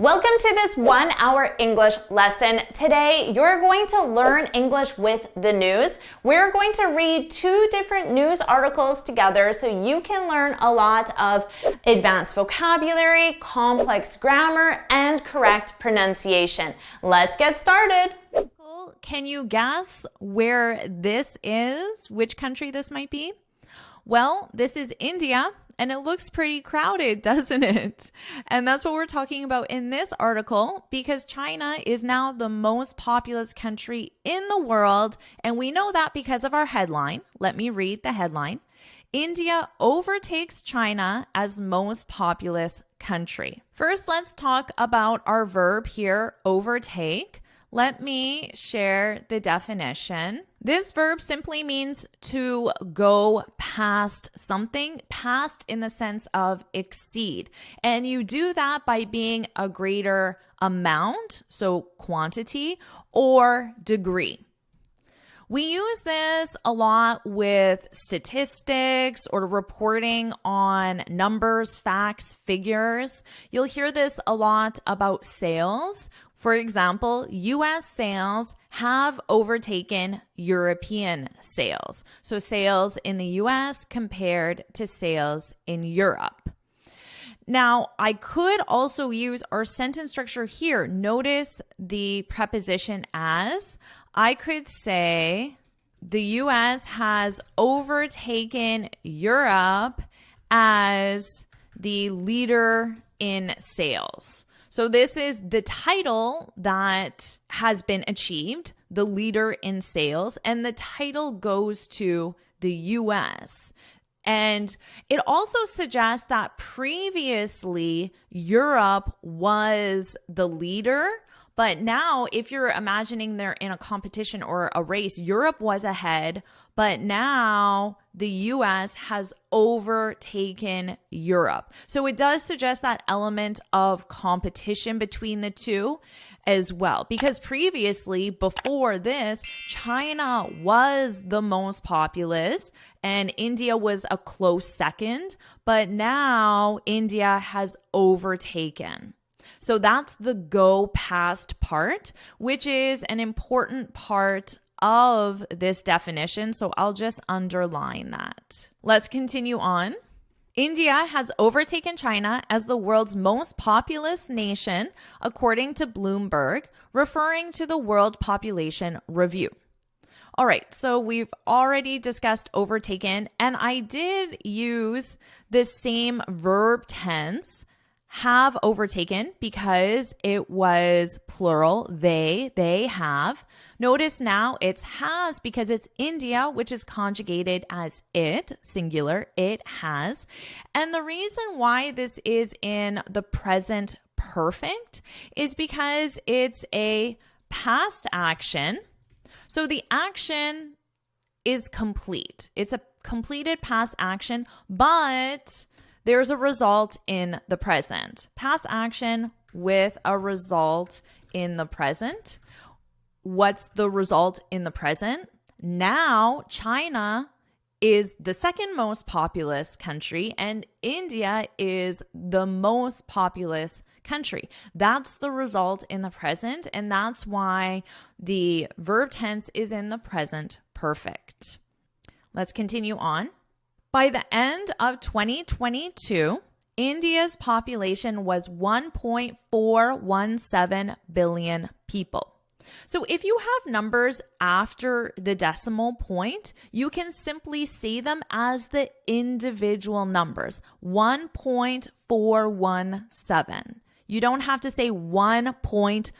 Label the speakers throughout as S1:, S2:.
S1: Welcome to this 1-hour English lesson. Today, you're going to learn English with the news. We're going to read 2 different news articles together so you can learn a lot of advanced vocabulary, complex grammar, and correct pronunciation. Let's get started.
S2: Can you guess where this is? Which country this might be? Well, this is India. And it looks pretty crowded, doesn't it? And that's what we're talking about in this article because China is now the most populous country in the world. And we know that because of our headline. Let me read the headline. India overtakes China as most populous country. First, let's talk about our verb here, overtake. Let me share the definition. This verb simply means to go past something, past in the sense of exceed. And you do that by being a greater amount, so quantity, or degree. We use this a lot with statistics or reporting on numbers, facts, figures. You'll hear this a lot about sales. For example, US sales have overtaken European sales. So sales in the US compared to sales in Europe. Now, I could also use our sentence structure here. Notice the preposition as. I could say the US has overtaken Europe as the leader in sales. So this is the title that has been achieved, the leader in sales, and the title goes to the US. And it also suggests that previously Europe was the leader, but now if you're imagining they're in a competition or a race, Europe was ahead, but now the US has overtaken Europe. So it does suggest that element of competition between the two as well. Because previously, before this, China was the most populous and India was a close second, but now India has overtaken. So that's the go past part, which is an important part of this definition. So I'll just underline that. Let's continue on. India has overtaken China as the world's most populous nation, according to Bloomberg, referring to the World Population Review. All right, so we've already discussed overtaken, and I did use the same verb tense, have overtaken, because it was plural, they have. Notice now it's has because it's India, which is conjugated as it, singular, it has. And the reason why this is in the present perfect is because it's a past action. So the action is complete. It's a completed past action, but there's a result in the present. Past action with a result in the present. What's the result in the present? Now, China is the second most populous country and India is the most populous country. That's the result in the present, and that's why the verb tense is in the present perfect. Let's continue on. By the end of 2022, India's population was 1.417 billion people. So if you have numbers after the decimal point, you can simply see them as the individual numbers, 1.417. You don't have to say 1.417.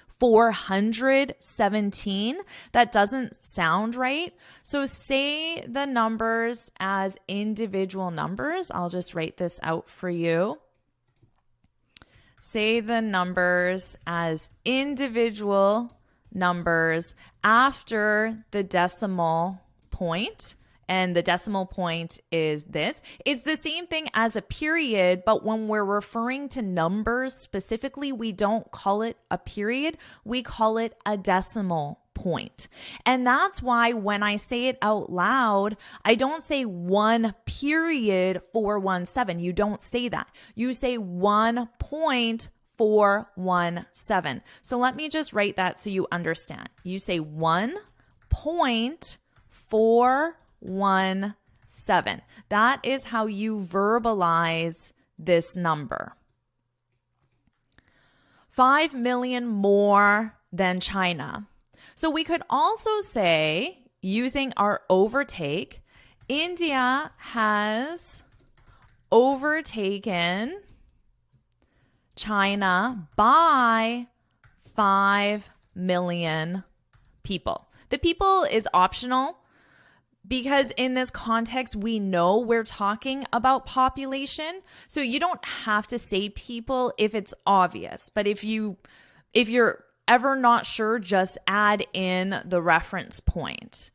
S2: That doesn't sound right. So say the numbers as individual numbers. I'll just write this out for you. Say the numbers as individual numbers after the decimal point. And the decimal point is this. It's the same thing as a period, but when we're referring to numbers specifically, we don't call it a period. We call it a decimal point. And that's why when I say it out loud, I don't say 1.417. You don't say that. You say 1.417. 1.417. So let me just write that so you understand. You say 1.417. That is how you verbalize this number. 5 million more than China. So we could also say, using our overtake, India has overtaken China by 5 million people. The people is optional because in this context, we know we're talking about population. So you don't have to say people if it's obvious. But if you're ever not sure, just add in the reference point.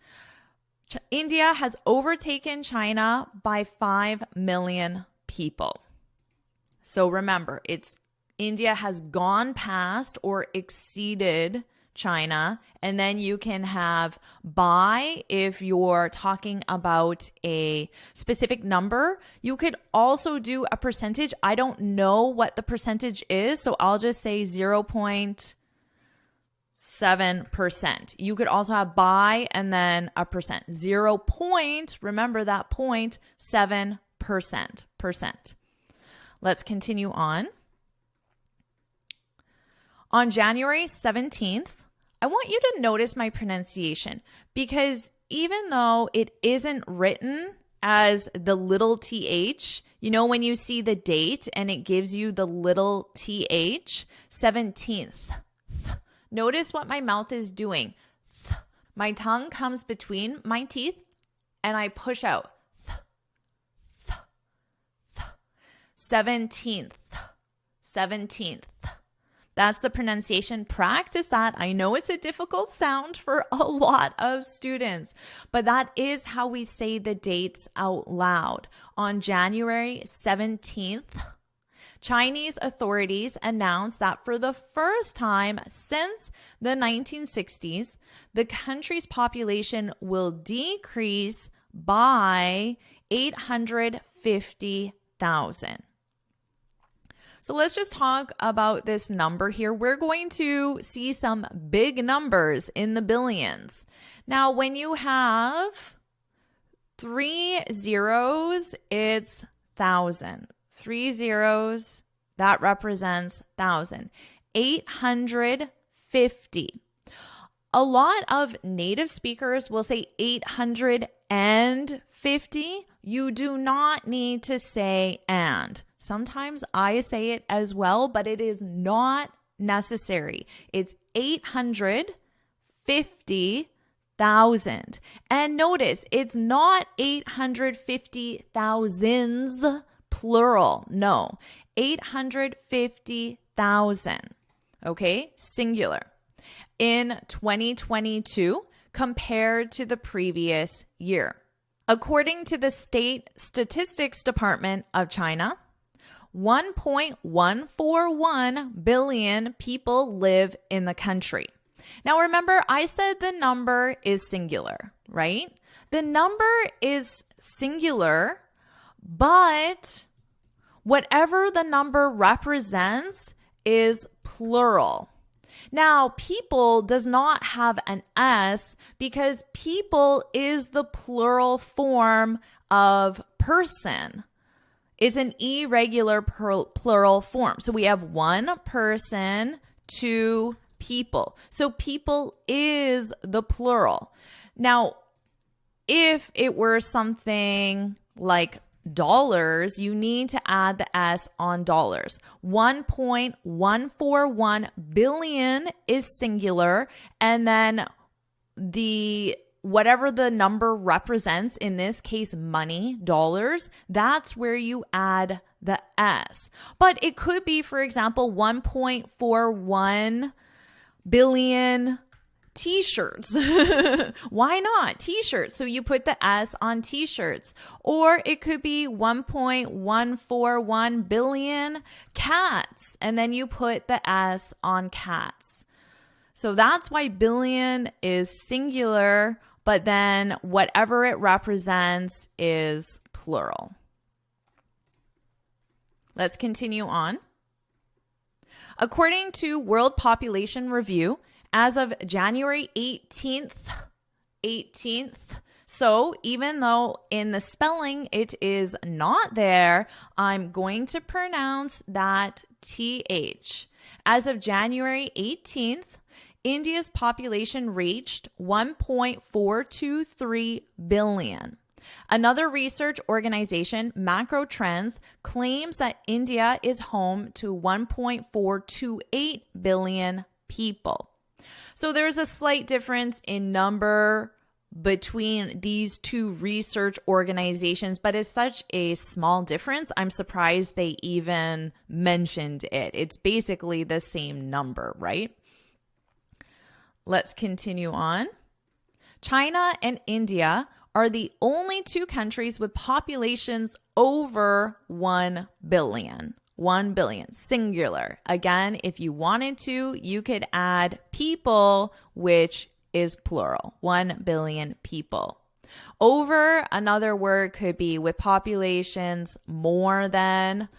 S2: India has overtaken China by 5 million people. So remember, India has gone past or exceeded China, and then you can have by if you're talking about a specific number. You could also do a percentage. I don't know what the percentage is, so I'll just say 0.7%. You could also have by and then a percent. Remember that 0.7%. Let's continue on. On January 17th, I want you to notice my pronunciation because even though it isn't written as the little th, you know, when you see the date and it gives you the little th, 17th. Notice what my mouth is doing. My tongue comes between my teeth and I push out. 17th. That's the pronunciation. Practice that. I know it's a difficult sound for a lot of students, but that is how we say the dates out loud. On January 17th, Chinese authorities announced that for the first time since the 1960s, the country's population will decrease by 850,000. So let's just talk about this number here. We're going to see some big numbers in the billions. Now, when you have 3 zeros, it's 1,000. 3 zeros, that represents 1,000. 850. A lot of native speakers will say 850. You do not need to say and. Sometimes I say it as well, but it is not necessary. It's 850,000. And notice, it's not 850,000s plural. No, 850,000. Okay, singular. In 2022 compared to the previous year. According to the State Statistics Department of China, 1.141 billion people live in the country. Now remember, I said the number is singular, right? The number is singular, but whatever the number represents is plural. Now, people does not have an S because people is the plural form of person. It's an irregular plural form. So we have one person, two people. So people is the plural. Now, if it were something like dollars, you need to add the S on dollars. 1.141 billion is singular, and then whatever the number represents, in this case, money, dollars, that's where you add the S. But it could be, for example, 1.41 billion t-shirts. Why not? T-shirts. So you put the S on t-shirts. Or it could be 1.141 billion cats, and then you put the S on cats. So that's why billion is singular, but then whatever it represents is plural. Let's continue on. According to World Population Review, as of January 18th, so even though in the spelling it is not there, I'm going to pronounce that TH. As of January 18th, India's population reached 1.423 billion. Another research organization, Macro Trends, claims that India is home to 1.428 billion people. So there's a slight difference in number between these two research organizations, but it's such a small difference, I'm surprised they even mentioned it. It's basically the same number, right? Let's continue on. China and India are the only two countries with populations over 1 billion. 1 billion, singular. Again, if you wanted to, you could add people, which is plural, 1 billion people. Over, another word could be with populations more than,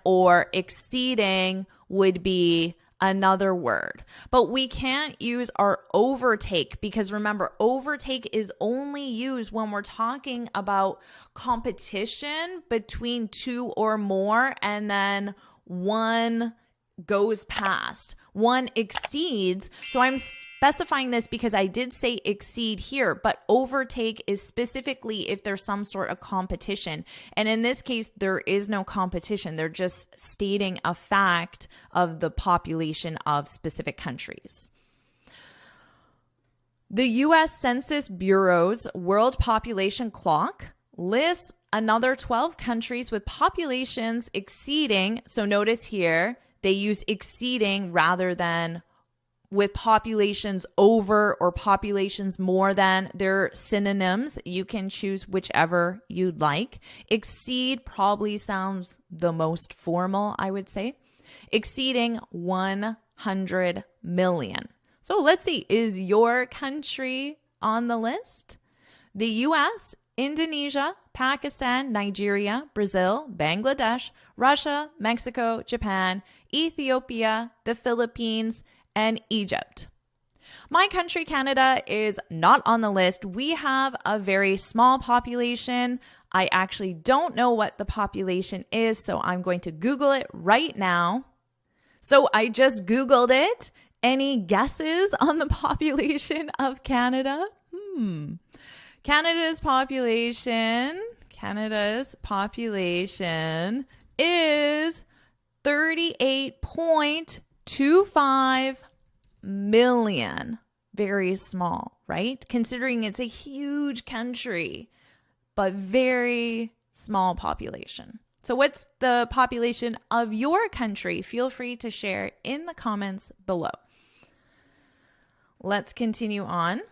S2: or exceeding would be another word. But we can't use our overtake because remember, overtake is only used when we're talking about competition between two or more and then one goes past. One exceeds. So I'm specifying this because I did say exceed here, but overtake is specifically if there's some sort of competition. And in this case, there is no competition. They're just stating a fact of the population of specific countries. The U.S. Census Bureau's World Population Clock lists another 12 countries with populations exceeding, so notice here, they use exceeding rather than with populations over or populations more than. They're synonyms. You can choose whichever you'd like. Exceed probably sounds the most formal, I would say. Exceeding 100 million. So let's see, is your country on the list? The US, Indonesia, Pakistan, Nigeria, Brazil, Bangladesh, Russia, Mexico, Japan, Ethiopia, the Philippines, and Egypt. My country, Canada, is not on the list. We have a very small population. I actually don't know what the population is, so I'm going to Google it right now. So I just Googled it. Any guesses on the population of Canada? Canada's population is 38.25 million. Very small, right? Considering it's a huge country, but very small population. So what's the population of your country? Feel free to share in the comments below. Let's continue on.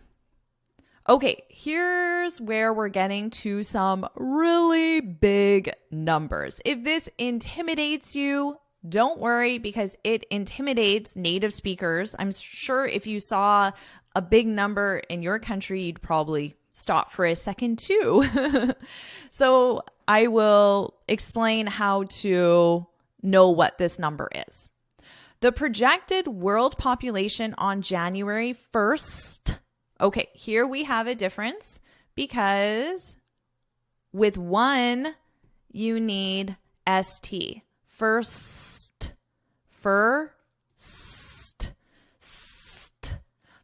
S2: Okay, here's where we're getting to some really big numbers. If this intimidates you, don't worry because it intimidates native speakers. I'm sure if you saw a big number in your country, you'd probably stop for a second too. So I will explain how to know what this number is. The projected world population on January 1st. Okay, here we have a difference because with one, you need ST. First.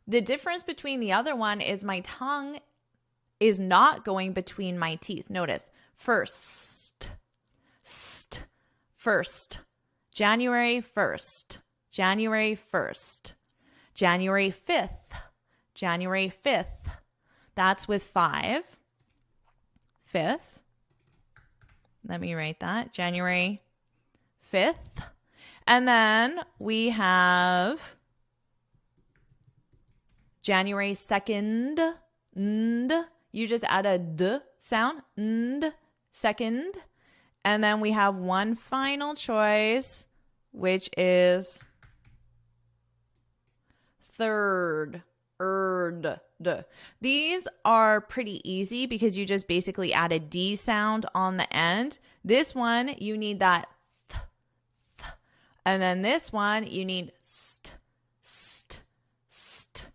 S2: The difference between the other one is my tongue is not going between my teeth. Notice, first. January 1st. January 1st. January 5th. January 5th. That's with 5. 5th. Let me write that. January 5th. And then we have January 2nd. You just add a d sound. Second. And then we have one final choice, which is third. These are pretty easy because you just basically add a D sound on the end. This one, you need that th. And then this one, you need st, st, st.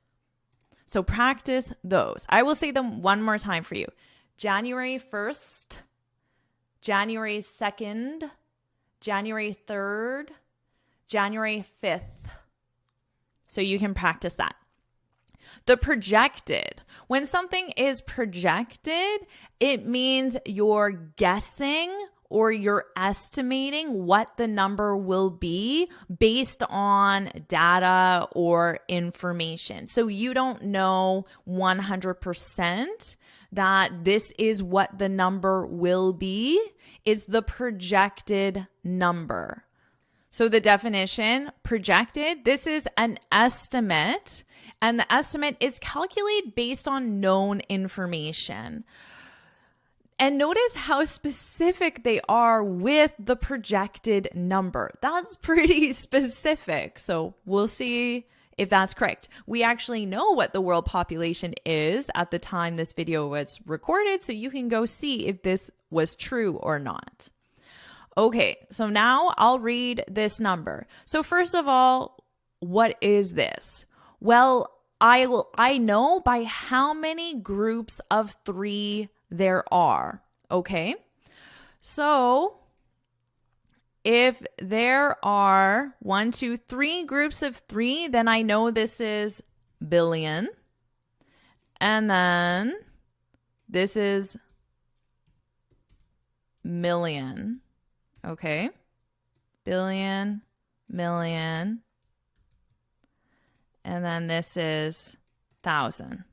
S2: So practice those. I will say them one more time for you. January 1st, January 2nd, January 3rd, January 5th. So you can practice that. The projected. When something is projected, it means you're guessing or you're estimating what the number will be based on data or information. So you don't know 100% that this is what the number will be. It's the projected number. So the definition, projected, this is an estimate, and the estimate is calculated based on known information. And notice how specific they are with the projected number. That's pretty specific. So we'll see if that's correct. We actually know what the world population is at the time this video was recorded, so you can go see if this was true or not. Okay, so now I'll read this number. So first of all, what is this? Well, I know by how many groups of 3 there are, okay? So if there are 1, 2, 3 groups of 3, then I know this is billion. And then this is million, okay? Billion, million. And then this is thousand.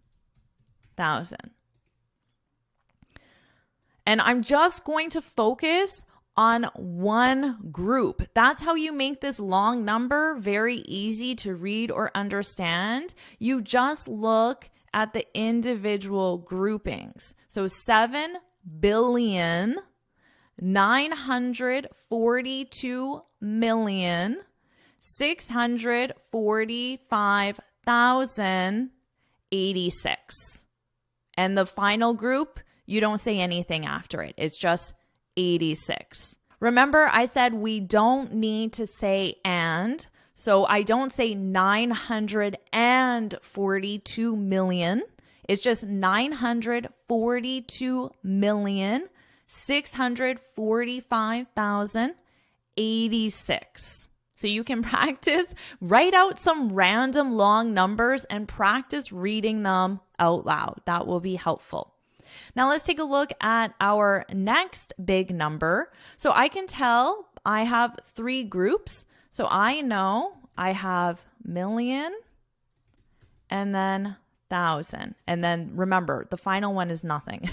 S2: And I'm just going to focus on one group. That's how you make this long number very easy to read or understand. You just look at the individual groupings. So 7,942,645,086. And the final group, you don't say anything after it. It's just 86. Remember, I said we don't need to say and. So I don't say 942 million. It's just 942,645,086. So you can practice, write out some random long numbers and practice reading them out loud. That will be helpful. Now let's take a look at our next big number. So I can tell I have 3 groups. So I know I have million and then thousand. And then remember, the final one is nothing.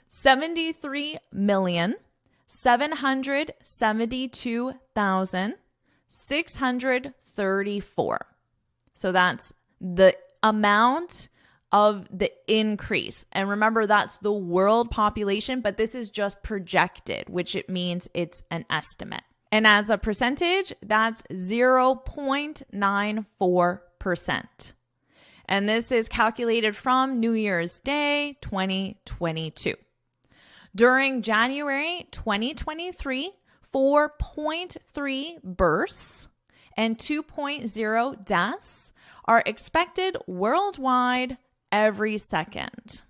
S2: 73,772,634. So that's the amount of the increase. And remember, that's the world population, but this is just projected, which it means it's an estimate. And as a percentage, that's 0.94%. And this is calculated from New Year's Day 2022. During January 2023, 4.3 births and 2.0 deaths are expected worldwide every second.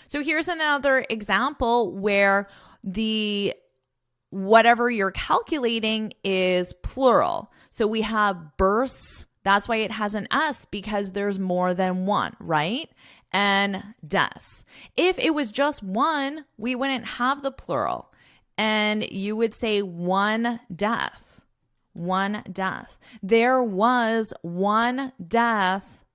S2: So here's another example where the whatever you're calculating is plural. So we have births. That's why it has an S, because there's more than one, right? And deaths. If it was just one, we wouldn't have the plural. And you would say one death. One death. There was one death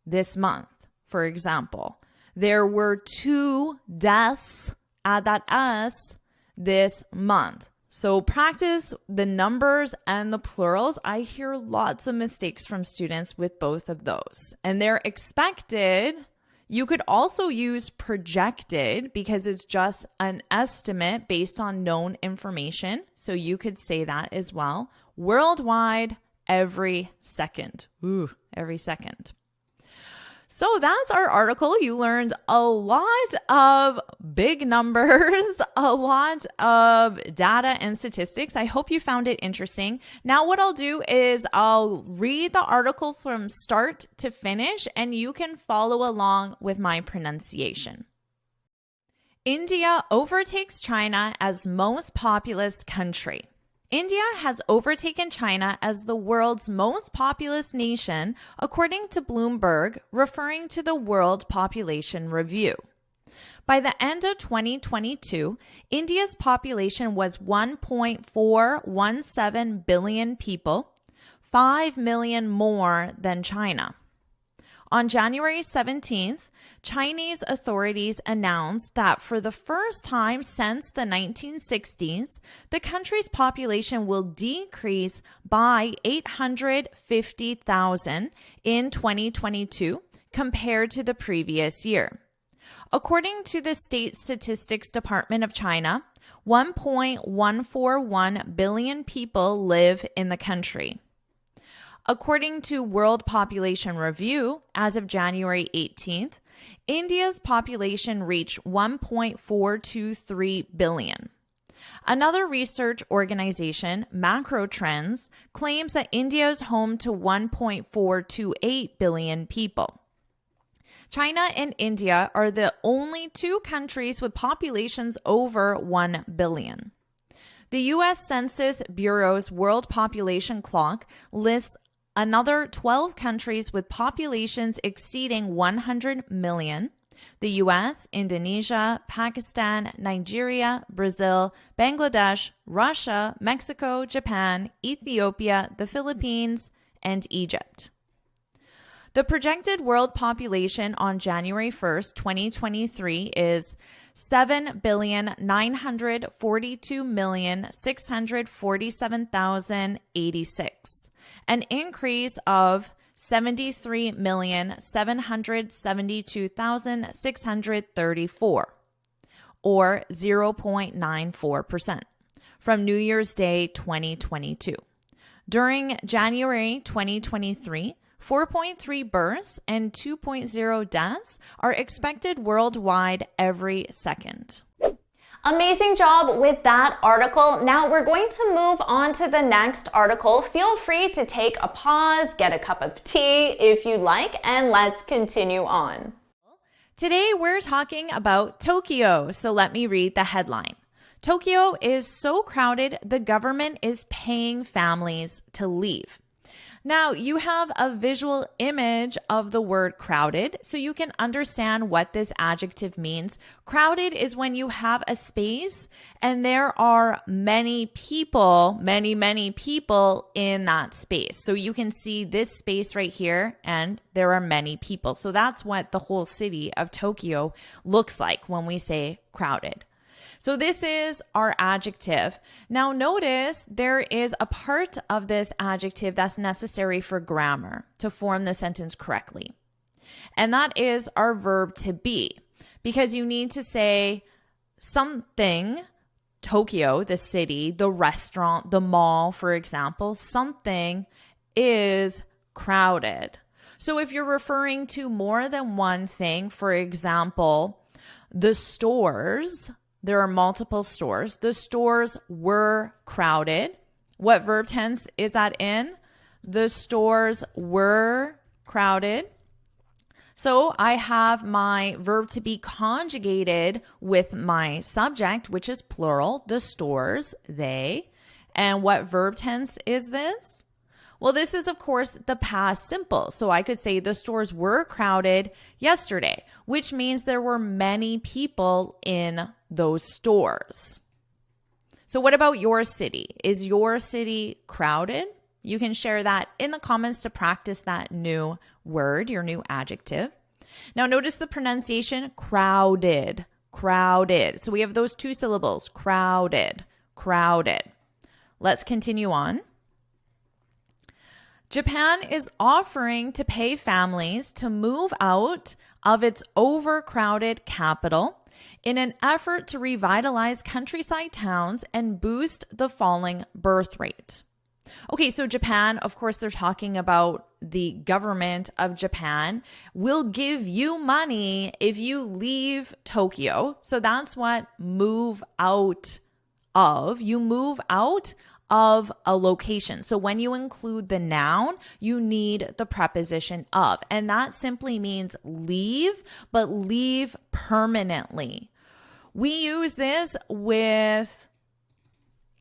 S2: this month, for example. There were 2 deaths, add that S, this month. So practice the numbers and the plurals. I hear lots of mistakes from students with both of those. And they're expected. You could also use projected because it's just an estimate based on known information. So you could say that as well. Worldwide, every second. Every second. So that's our article. You learned a lot of big numbers, a lot of data and statistics. I hope you found it interesting. Now what I'll do is I'll read the article from start to finish, and you can follow along with my pronunciation. India overtakes China as most populous country. India has overtaken China as the world's most populous nation, according to Bloomberg, referring to the World Population Review. By the end of 2022, India's population was 1.417 billion people, 5 million more than China. On January 17th, Chinese authorities announced that for the first time since the 1960s, the country's population will decrease by 850,000 in 2022 compared to the previous year. According to the State Statistics Department of China, 1.141 billion people live in the country. According to World Population Review, as of January 18th, India's population reached 1.423 billion. Another research organization, Macro Trends, claims that India is home to 1.428 billion people. China and India are the only two countries with populations over 1 billion. The U.S. Census Bureau's World Population Clock lists another 12 countries with populations exceeding 100 million: the US, Indonesia, Pakistan, Nigeria, Brazil, Bangladesh, Russia, Mexico, Japan, Ethiopia, the Philippines, and Egypt. The projected world population on January 1st, 2023 is 7,942,647,086. An increase of 73,772,634, or 0.94%, from New Year's Day 2022. During January 2023, 4.3 births and 2.0 deaths are expected worldwide every second.
S1: Amazing job with that article. Now we're going to move on to the next article. Feel free to take a pause, get a cup of tea if you like, and let's continue on.
S2: Today we're talking about Tokyo, so let me read the headline. Tokyo is so crowded, the government is paying families to leave. Now, you have a visual image of the word crowded, so you can understand what this adjective means. Crowded is when you have a space and there are many people, many people in that space. So you can see this space right here and there are many people. So that's what the whole city of Tokyo looks like when we say crowded. So this is our adjective. Now notice there is a part of this adjective that's necessary for grammar to form the sentence correctly. And that is our verb to be, because you need to say something, Tokyo, the city, the restaurant, the mall, for example, something is crowded. So if you're referring to more than one thing, for example, the stores, there are multiple stores. The stores were crowded. What verb tense is that in? The stores were crowded. So I have my verb to be conjugated with my subject, which is plural, the stores, they. And what verb tense is this? Well, this is, of course, the past simple. So I could say the stores were crowded yesterday, which means there were many people in those stores. So what about your city? Is your city crowded? You can share that in the comments to practice that new word, your new adjective. Now notice the pronunciation, crowded, crowded. So we have those two syllables, crowded, crowded. Let's continue on. Japan is offering to pay families to move out of its overcrowded capital in an effort to revitalize countryside towns and boost the falling birth rate. Okay, so Japan, of course, they're talking about the government of Japan will give you money if you leave Tokyo. So that's what move out of. You move out of a location. So when you include the noun, you need the preposition of. And that simply means leave, but leave permanently. We use this with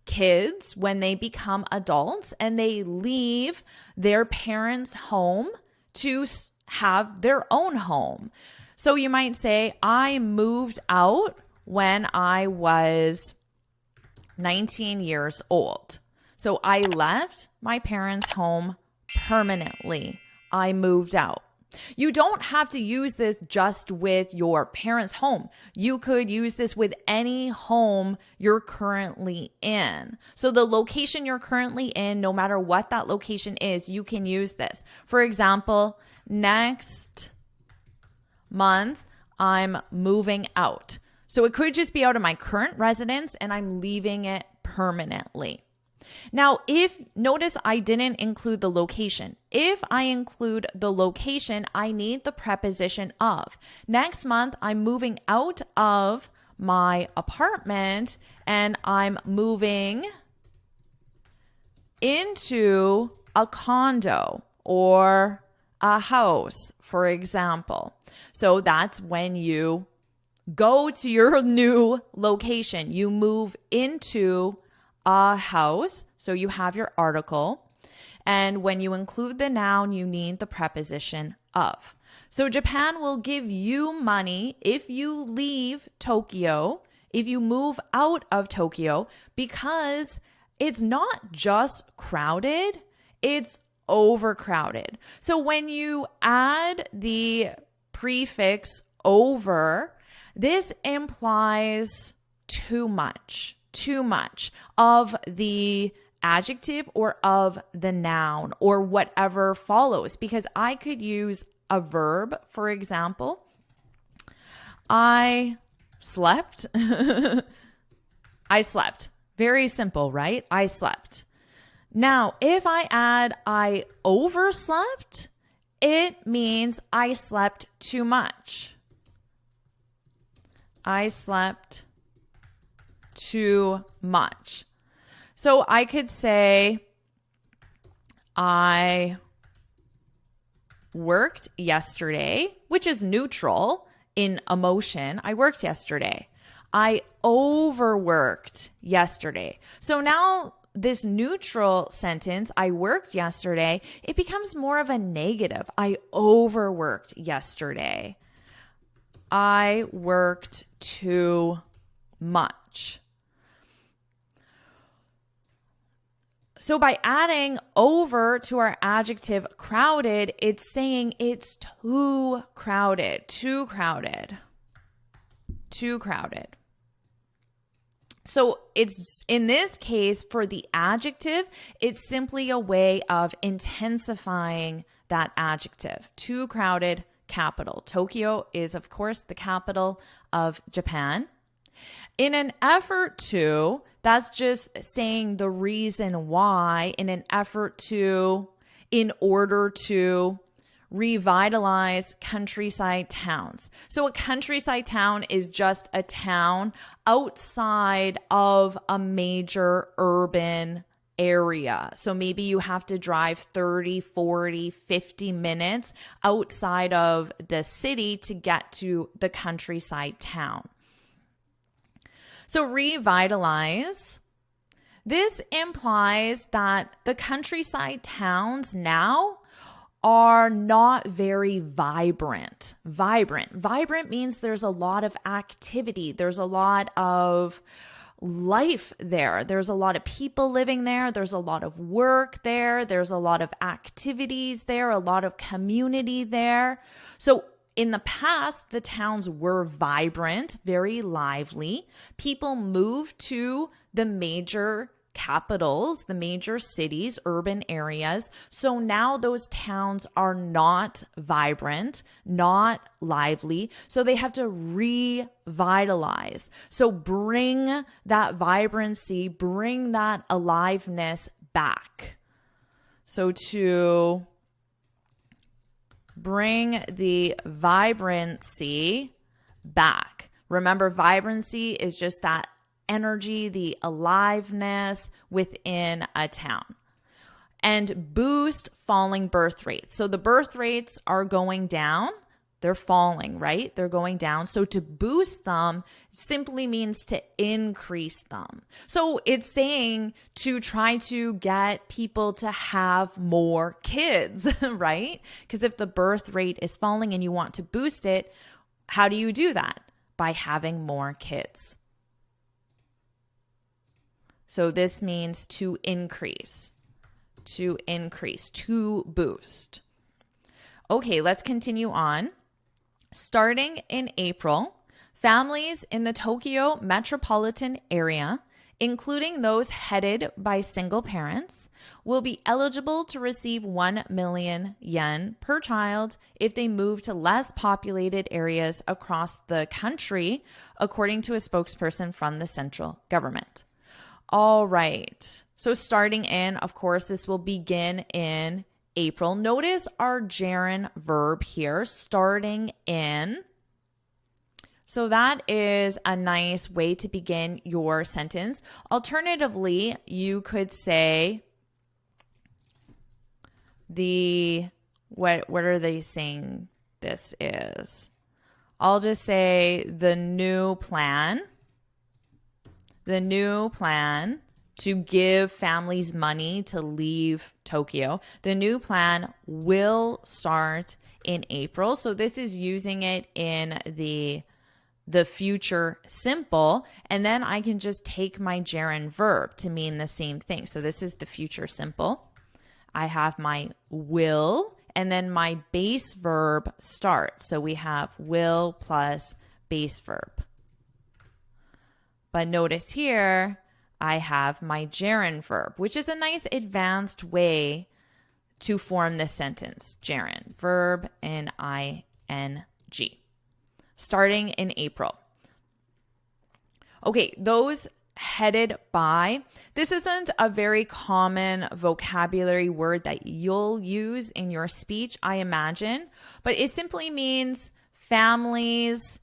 S2: kids when they become adults and they leave their parents' home to have their own home. So you might say, I moved out when I was 19 years old. So I left my parents' home permanently. I moved out. You don't have to use this just with your parents' home. You could use this with any home you're currently in. So the location you're currently in, no matter what that location is, you can use this. For example, next month, I'm moving out. So it could just be out of my current residence and I'm leaving it permanently. Now, notice I didn't include the location. If I include the location, I need the preposition of. Next month, I'm moving out of my apartment and I'm moving into a condo or a house, for example. So that's when you go to your new location. You move into a house. So you have your article. And when you include the noun, you need the preposition of. So Japan will give you money if you leave Tokyo, if you move out of Tokyo, because it's not just crowded, it's overcrowded. So when you add the prefix over, this implies too much of the adjective or of the noun or whatever follows, because I could use a verb, for example. I slept. I slept. Very simple, right? I slept. Now, if I add I overslept, it means I slept too much. I slept too much. So I could say, I worked yesterday, which is neutral in emotion. I worked yesterday. I overworked yesterday. So now this neutral sentence, I worked yesterday, it becomes more of a negative. I overworked yesterday. I worked too much. So by adding over to our adjective crowded, it's saying it's too crowded, too crowded, too crowded. So it's, in this case, for the adjective, it's simply a way of intensifying that adjective. Too crowded, capital. Tokyo is, of course, the capital of Japan. In an effort to, that's just saying the reason why, in order to revitalize countryside towns. So a countryside town is just a town outside of a major urban area. So maybe you have to drive 30, 40, 50 minutes outside of the city to get to the countryside town. So revitalize, this implies that the countryside towns now are not very vibrant. Vibrant means there's a lot of activity. There's a lot of life there. There's a lot of people living there. There's a lot of work there. There's a lot of activities there, a lot of community there. So in the past, the towns were vibrant, very lively. People moved to the major capitals, the major cities, urban areas. So now those towns are not vibrant, not lively. So they have to revitalize. So bring that vibrancy, bring that aliveness back. So to bring the vibrancy back. Remember, vibrancy is just that energy, the aliveness within a town. And boost falling birth rates. So the birth rates are going down. They're falling, right? They're going down. So to boost them simply means to increase them. So it's saying to try to get people to have more kids, right? Because if the birth rate is falling and you want to boost it, how do you do that? By having more kids. So this means to increase, to boost. Okay, let's continue on. Starting in April, families in the Tokyo metropolitan area, including those headed by single parents, will be eligible to receive 1 million yen per child if they move to less populated areas across the country, according to a spokesperson from the central government. All right. So starting in, of course, this will begin in April. Notice our gerund verb here, starting in. So that is a nice way to begin your sentence. Alternatively, you could say what are they saying this is? I'll just say the new plan to give families money to leave Tokyo. The new plan will start in April. So this is using it in the future simple. And then I can just take my gerund verb to mean the same thing. So this is the future simple. I have my will and then my base verb start. So we have will plus base verb. But notice here, I have my gerund verb, which is a nice advanced way to form this sentence. Gerund, verb, ing, starting in April. Okay, those headed by, this isn't a very common vocabulary word that you'll use in your speech, I imagine, but it simply means families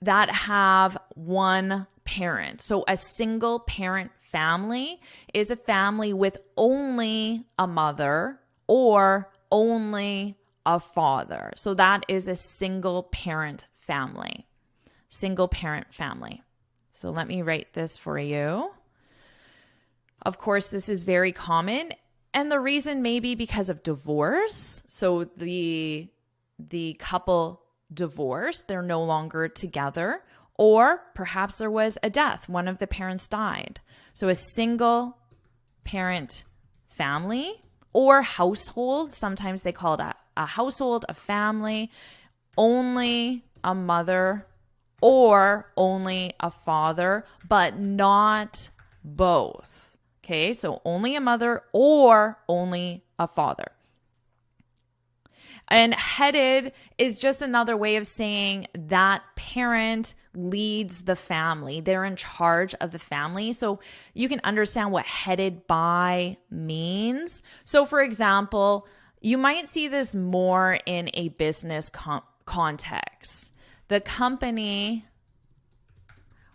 S2: that have one parent. So a single parent family is a family with only a mother or only a father. So that is a single parent family. Single parent family. So let me write this for you. Of course, this is very common. And the reason may be because of divorce. So the couple divorced, they're no longer together. Or perhaps there was a death. One of the parents died. So a single parent family or household. Sometimes they call it a household, a family, only a mother or only a father, but not both. Okay, so only a mother or only a father. And headed is just another way of saying that parent leads the family. They're in charge of the family. So you can understand what headed by means. So for example, you might see this more in a business context. The company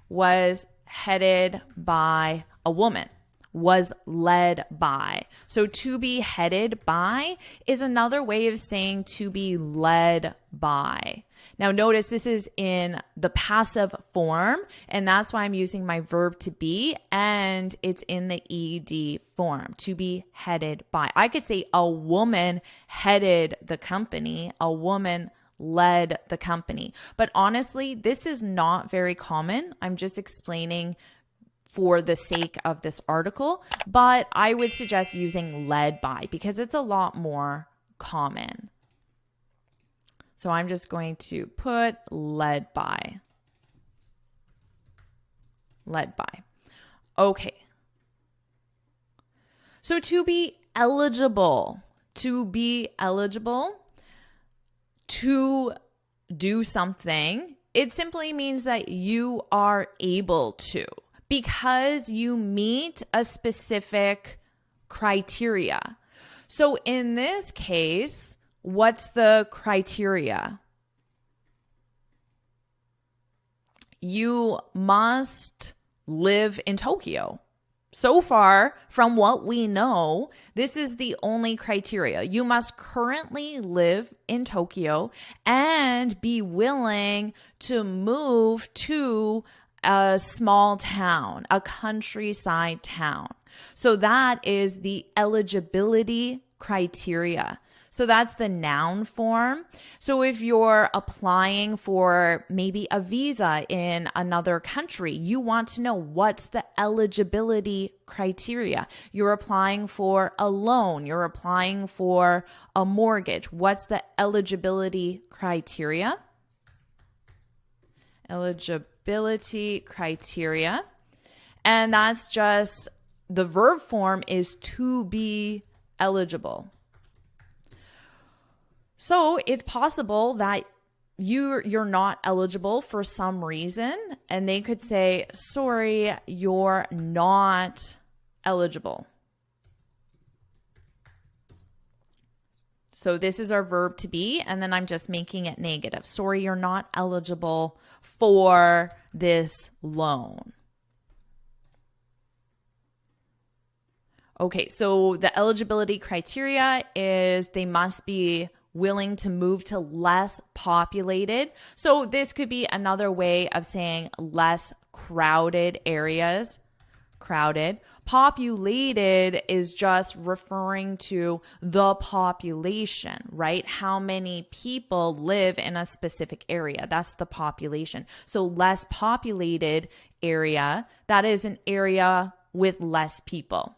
S2: was headed by a woman. Was led by. So to be headed by is another way of saying to be led by. Now notice this is in the passive form, and that's why I'm using my verb to be, and it's in the ed form, to be headed by. I could say a woman headed the company, a woman led the company. But honestly, this is not very common. I'm just explaining for the sake of this article, but I would suggest using led by because it's a lot more common. So I'm just going to put led by. Led by. Okay. So to be eligible, to do something, it simply means that you are able to. Because you meet a specific criteria. So in this case, what's the criteria? You must live in Tokyo. So far, from what we know, this is the only criteria. You must currently live in Tokyo and be willing to move to a small town, a countryside town. So that is the eligibility criteria. So that's the noun form. So if you're applying for maybe a visa in another country, you want to know what's the eligibility criteria. You're applying for a loan, you're applying for a mortgage. What's the eligibility criteria? Eligibility criteria. And that's just the verb form is to be eligible. So it's possible that you're not eligible for some reason, and they could say, sorry, you're not eligible. So this is our verb to be, and then I'm just making it negative. Sorry, you're not eligible for this loan. Okay, so the eligibility criteria is they must be willing to move to less populated. So this could be another way of saying less crowded areas. Crowded. Populated is just referring to the population, right? How many people live in a specific area. That's the population. So less populated area, that is an area with less people.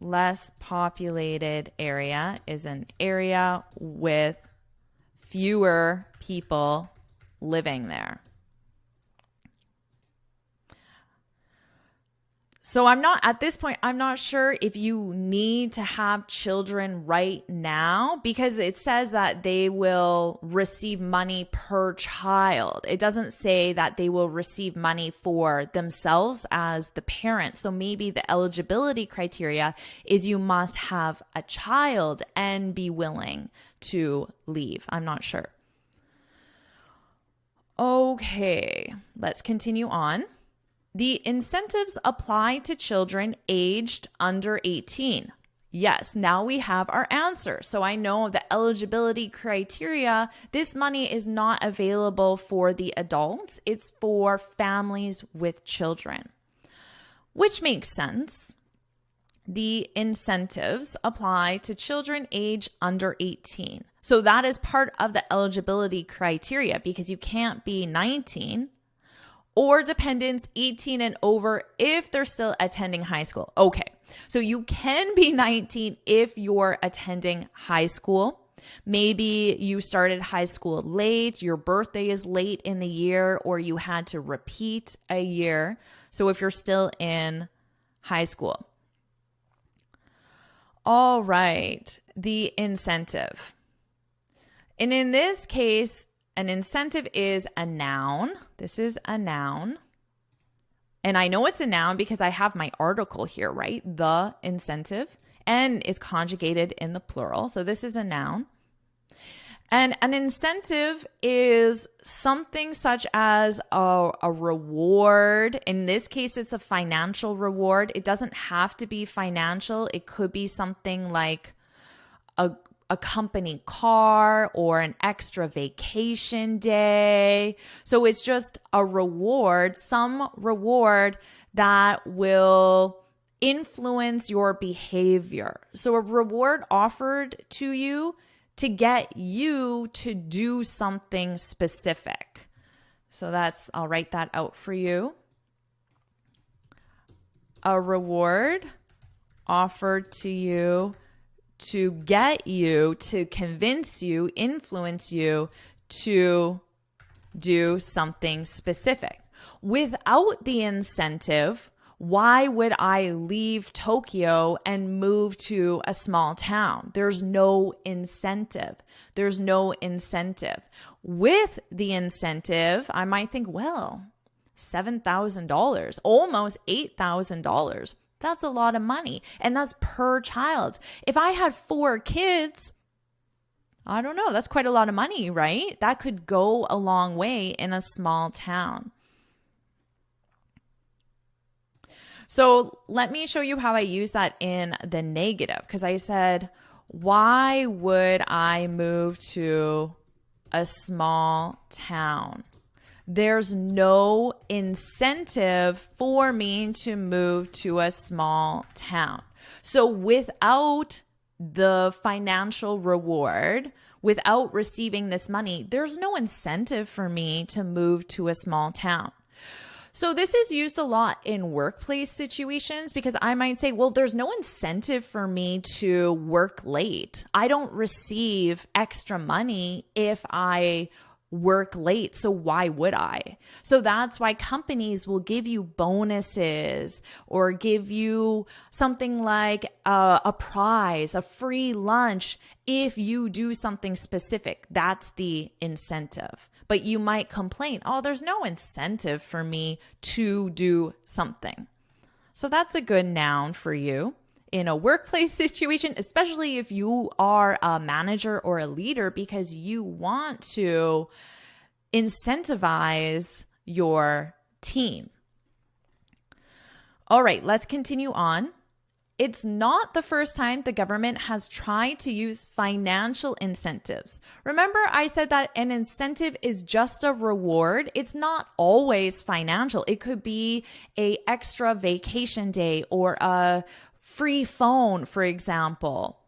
S2: Less populated area is an area with fewer people living there. So at this point, I'm not sure if you need to have children right now because it says that they will receive money per child. It doesn't say that they will receive money for themselves as the parent. So maybe the eligibility criteria is you must have a child and be willing to leave. I'm not sure. Okay, let's continue on. The incentives apply to children aged under 18. Yes, now we have our answer. So I know the eligibility criteria, this money is not available for the adults. It's for families with children, which makes sense. The incentives apply to children aged under 18. So that is part of the eligibility criteria because you can't be 19 or dependents 18 and over if they're still attending high school. Okay, so you can be 19 if you're attending high school. Maybe you started high school late, your birthday is late in the year, or you had to repeat a year. So if you're still in high school. All right, the incentive. And in this case, an incentive is a noun. This is a noun. And I know it's a noun because I have my article here, right? The incentive. And is conjugated in the plural. So this is a noun. And an incentive is something such as a reward. In this case, it's a financial reward. It doesn't have to be financial. It could be something like a company car or an extra vacation day. So it's just a reward, some reward that will influence your behavior. So a reward offered to you to get you to do something specific. So I'll write that out for you. A reward offered to you to get you, to convince you, influence you to do something specific. Without the incentive, why would I leave Tokyo and move to a small town? There's no incentive. There's no incentive. With the incentive, I might think, well, $7,000, almost $8,000 That's a lot of money. And that's per child. If I had 4 kids, I don't know, that's quite a lot of money, right? That could go a long way in a small town. So let me show you how I use that in the negative, because I said, why would I move to a small town? There's no incentive for me to move to a small town. So without the financial reward, without receiving this money, there's no incentive for me to move to a small town. So this is used a lot in workplace situations because I might say, well, there's no incentive for me to work late. I don't receive extra money if I work late, so why would I? So that's why companies will give you bonuses or give you something like a prize, a free lunch if you do something specific. That's the incentive. But you might complain, oh, there's no incentive for me to do something. So that's a good noun for you in a workplace situation, especially if you are a manager or a leader, because you want to incentivize your team. All right, let's continue on. It's not the first time the government has tried to use financial incentives. Remember, I said that an incentive is just a reward. It's not always financial. It could be an extra vacation day or a free phone, for example.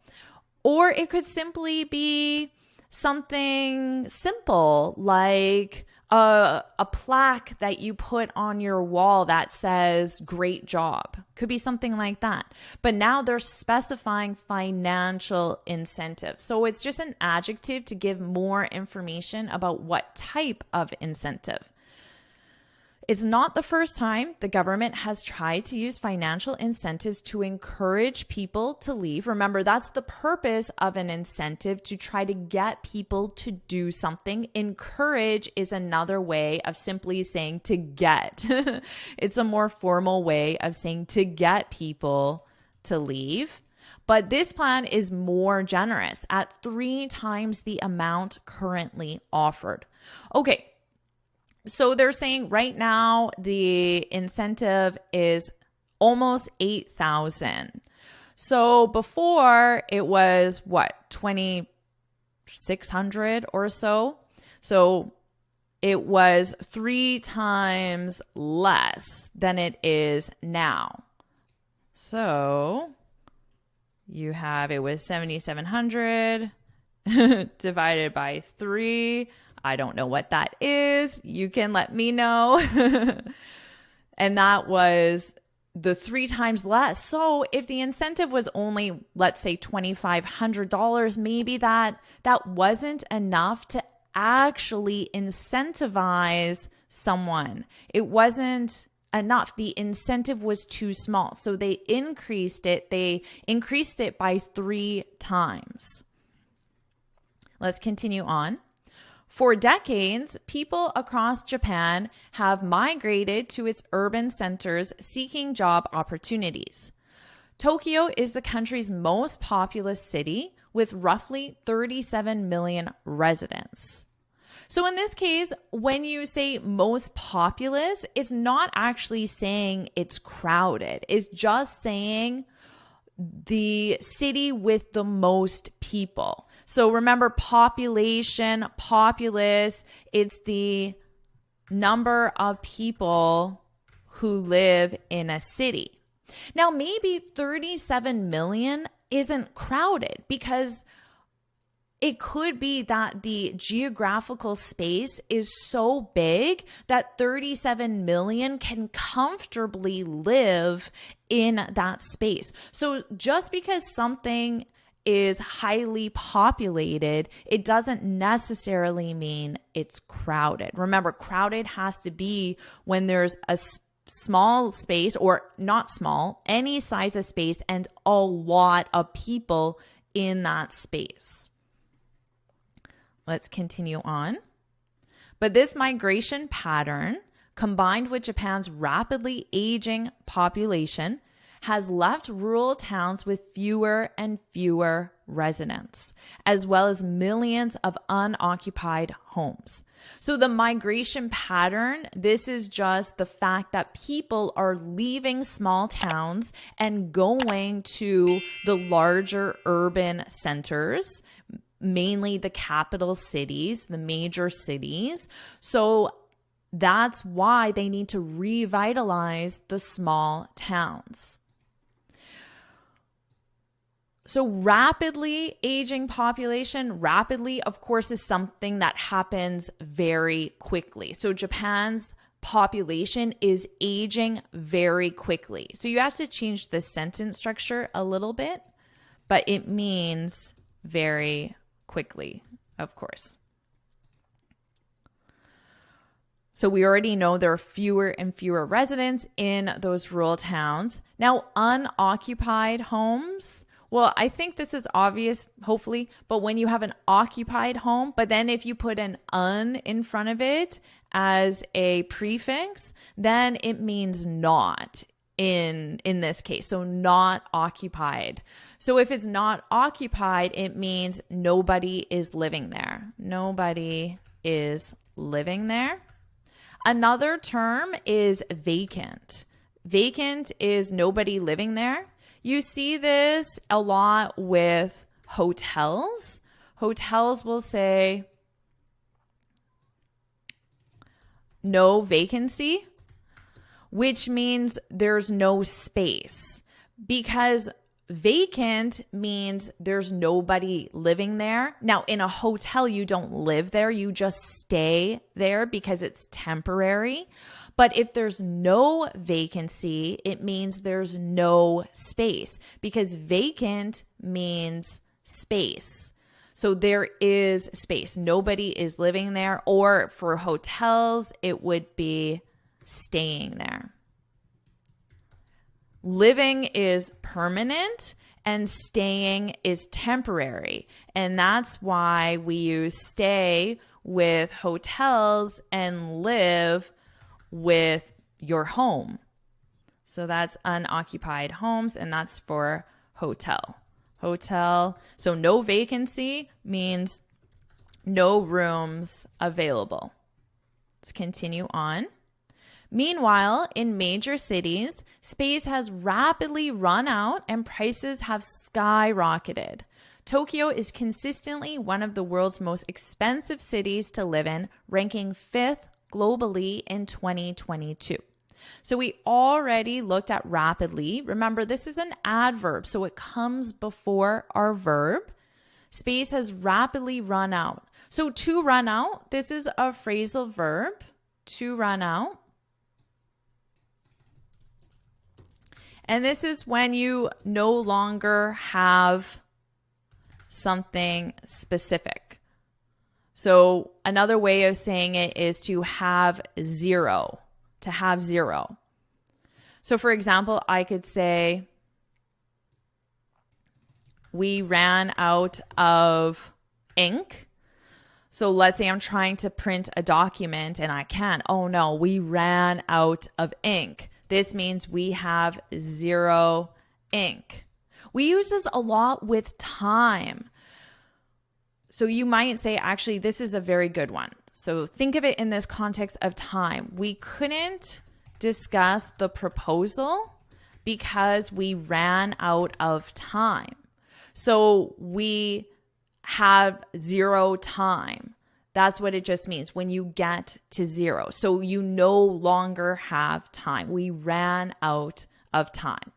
S2: Or it could simply be something simple like a plaque that you put on your wall that says great job. Could be something like that. But now they're specifying financial incentive. So it's just an adjective to give more information about what type of incentive. It's not the first time the government has tried to use financial incentives to encourage people to leave. Remember, that's the purpose of an incentive, to try to get people to do something. Encourage is another way of simply saying to get. It's a more formal way of saying to get people to leave. But this plan is more generous at 3 times the amount currently offered. Okay. So they're saying right now the incentive is almost 8,000. So before it was what, 2,600 or so. So it was 3 times less than it is now. So you have, it was 7,700 divided by 3. I don't know what that is. You can let me know. And that was the 3 times less. So if the incentive was only, let's say, $2,500, maybe that wasn't enough to actually incentivize someone. It wasn't enough. The incentive was too small. So they increased it. They increased it by 3 times. Let's continue on. For decades, people across Japan have migrated to its urban centers seeking job opportunities. Tokyo is the country's most populous city with roughly 37 million residents. So in this case, when you say most populous, it's not actually saying it's crowded. It's just saying the city with the most people. So remember, population, populace, it's the number of people who live in a city. Now, maybe 37 million isn't crowded because it could be that the geographical space is so big that 37 million can comfortably live in that space. So just because something is highly populated, it doesn't necessarily mean it's crowded. Remember, crowded has to be when there's a small space, or not small, any size of space, and a lot of people in that space. Let's continue on. But this migration pattern, combined with Japan's rapidly aging population, has left rural towns with fewer and fewer residents, as well as millions of unoccupied homes. So the migration pattern, this is just the fact that people are leaving small towns and going to the larger urban centers, mainly the capital cities, the major cities. So that's why they need to revitalize the small towns. So rapidly aging population, rapidly, of course, is something that happens very quickly. So Japan's population is aging very quickly. So you have to change the sentence structure a little bit, but it means very quickly, of course. So we already know there are fewer and fewer residents in those rural towns. Now, unoccupied homes, well, I think this is obvious, hopefully, but when you have an occupied home, but then if you put an un in front of it as a prefix, then it means not in this case. So not occupied. So if it's not occupied, it means nobody is living there. Nobody is living there. Another term is vacant. Vacant is nobody living there. You see this a lot with hotels. Hotels will say no vacancy, which means there's no space, because vacant means there's nobody living there. Now, in a hotel, you don't live there. You just stay there because it's temporary. But if there's no vacancy, it means there's no space, because vacant means space. So there is space. Nobody is living there. Or for hotels, it would be staying there. Living is permanent and staying is temporary. And that's why we use stay with hotels and live with your home. So that's unoccupied homes, and that's for hotel. Hotel. So no vacancy means no rooms available. Let's continue on. Meanwhile, in major cities, space has rapidly run out and prices have skyrocketed. Tokyo is consistently one of the world's most expensive cities to live in, ranking 5th globally in 2022. So we already looked at rapidly. Remember, this is an adverb, so it comes before our verb. Space has rapidly run out. So to run out, this is a phrasal verb, to run out. And this is when you no longer have something specific. So another way of saying it is to have zero, to have zero. So for example, I could say, we ran out of ink. So let's say I'm trying to print a document and I can't. Oh no, we ran out of ink. This means we have zero ink. We use this a lot with time. So you might say, actually, this is a very good one. So think of it in this context of time. We couldn't discuss the proposal because we ran out of time. So we have zero time. That's what it just means when you get to zero. So you no longer have time. We ran out of time.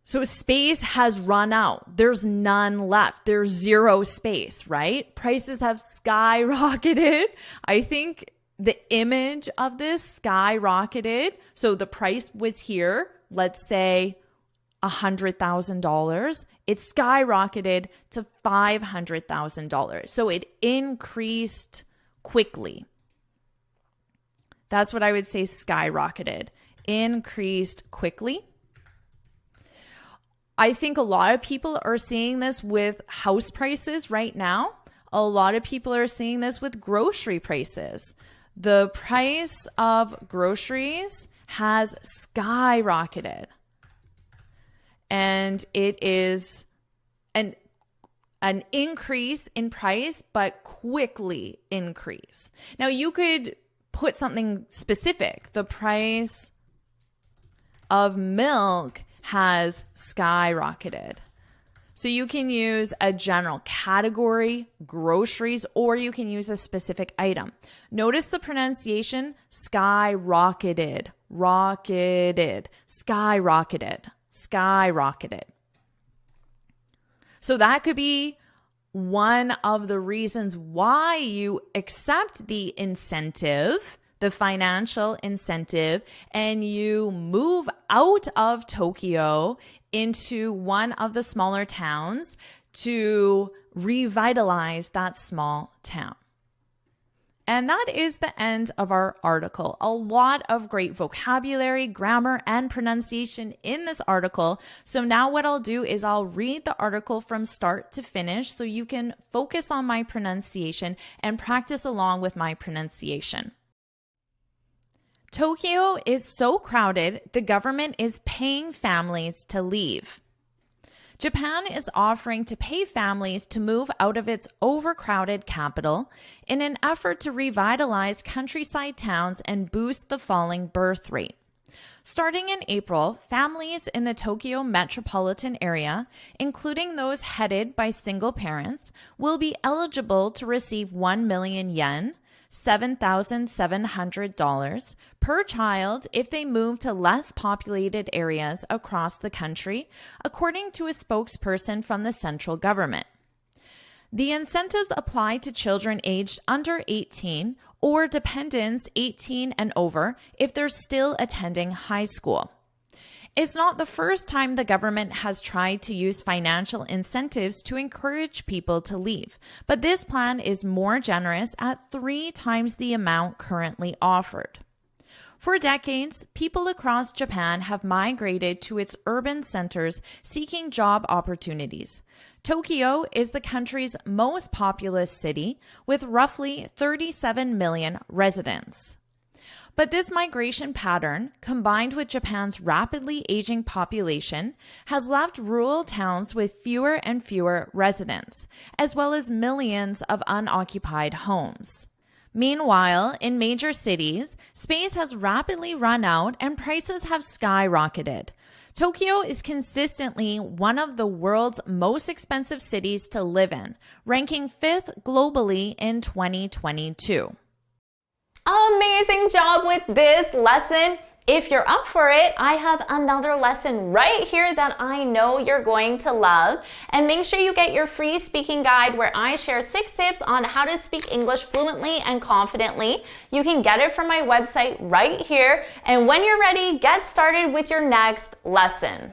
S2: So space has run out. There's none left. There's zero space, right? Prices have skyrocketed. I think the image of this skyrocketed. So the price was here, let's say $100,000. It skyrocketed to $500,000. So it increased quickly. That's what I would say skyrocketed. Increased quickly. I think a lot of people are seeing this with house prices right now. A lot of people are seeing this with grocery prices. The price of groceries has skyrocketed. And it is an increase in price, but quickly increase. Now you could put something specific. The price of milk has skyrocketed. So you can use a general category, groceries, or you can use a specific item. Notice the pronunciation: skyrocketed, rocketed, skyrocketed, skyrocketed. So that could be one of the reasons why you accept the incentive, the financial incentive, and you move out of Tokyo into one of the smaller towns to revitalize that small town. And that is the end of our article. A lot of great vocabulary, grammar, and pronunciation in this article. So now what I'll do is I'll read the article from start to finish so you can focus on my pronunciation and practice along with my pronunciation. Tokyo is so crowded, the government is paying families to leave. Japan is offering to pay families to move out of its overcrowded capital in an effort to revitalize countryside towns and boost the falling birth rate. Starting in April, families in the Tokyo metropolitan area, including those headed by single parents, will be eligible to receive 1 million yen, $7,700 per child if they move to less populated areas across the country, according to a spokesperson from the central government. The incentives apply to children aged under 18 or dependents 18 and over if they're still attending high school. It's not the first time the government has tried to use financial incentives to encourage people to leave, but this plan is more generous at 3 times the amount currently offered. For decades, people across Japan have migrated to its urban centers seeking job opportunities. Tokyo is the country's most populous city with roughly 37 million residents. But this migration pattern, combined with Japan's rapidly aging population, has left rural towns with fewer and fewer residents, as well as millions of unoccupied homes. Meanwhile, in major cities, space has rapidly run out and prices have skyrocketed. Tokyo is consistently one of the world's most expensive cities to live in, ranking 5th globally in 2022.
S1: Amazing job with this lesson. If you're up for it, I have another lesson right here that I know you're going to love. And make sure you get your free speaking guide where I share 6 tips on how to speak English fluently and confidently. You can get it from my website right here. And when you're ready, get started with your next lesson.